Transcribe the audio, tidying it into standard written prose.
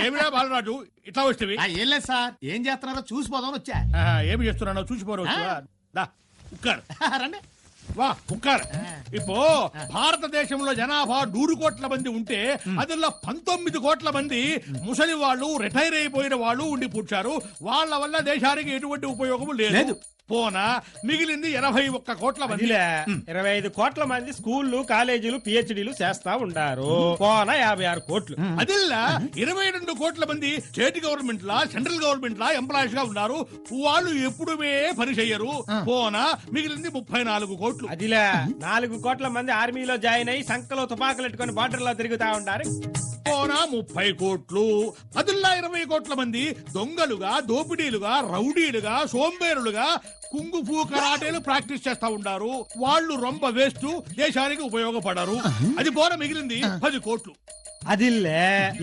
ఏమిరా బాలరాజు ఇట్లా వస్తేవి? ఏం లేదు సార్, ఏం చేస్తున్నారో చూసిపోదామని వచ్చా. ఏమి చేస్తున్నానో చూసిపోరు. రండి. వా కుక్కర్. ఇప్పుడు భారతదేశంలో జనాభా 100 కోట్ల మంది ఉంటే అందులో 19 కోట్ల మంది ముసలి వాళ్ళు, రిటైర్ అయిపోయిన వాళ్ళు ఉండి పుట్టారు. వాళ్ళ వల్ల దేశానికి ఎటువంటి ఉపయోగం లేదు. పోనా మిగిలింది 81 కోట్ల మంది. 25 కోట్ల మంది స్కూళ్లు, కాలేజీలు, పిహెచ్డీలు చేస్తా ఉండారు. పోనా 56 కోట్లు. అదిల్లా 22 కోట్ల మంది స్టేట్ గవర్నమెంట్ లా, సెంట్రల్ గవర్నమెంట్ లా ఎంప్లాయీస్ గా ఉన్నారు. వాళ్ళు ఎప్పుడుమే పని చెయ్యరు. పోనా మిగిలింది 34 కోట్లు. అదిలా 4 కోట్ల మంది ఆర్మీలో జాయిన్ అయ్యి సంకలో తుపాకులు పెట్టుకుని బార్డర్ లో తిరుగుతా ఉంటారు. పోనా 30 కోట్లు. అదిల్లా 20 కోట్ల మంది దొంగలుగా, దోపిడీలుగా, రౌడీలుగా, సోంబేరులుగా కుంగుఫూ కరాటేలు ప్రాక్టీస్ చేస్తా ఉంటారు. వాళ్ళు రొంబ వేస్ట్, దేశానికి ఉపయోగపడరు. అది పోన మిగిలింది 10 కోట్లు. అదిల్లే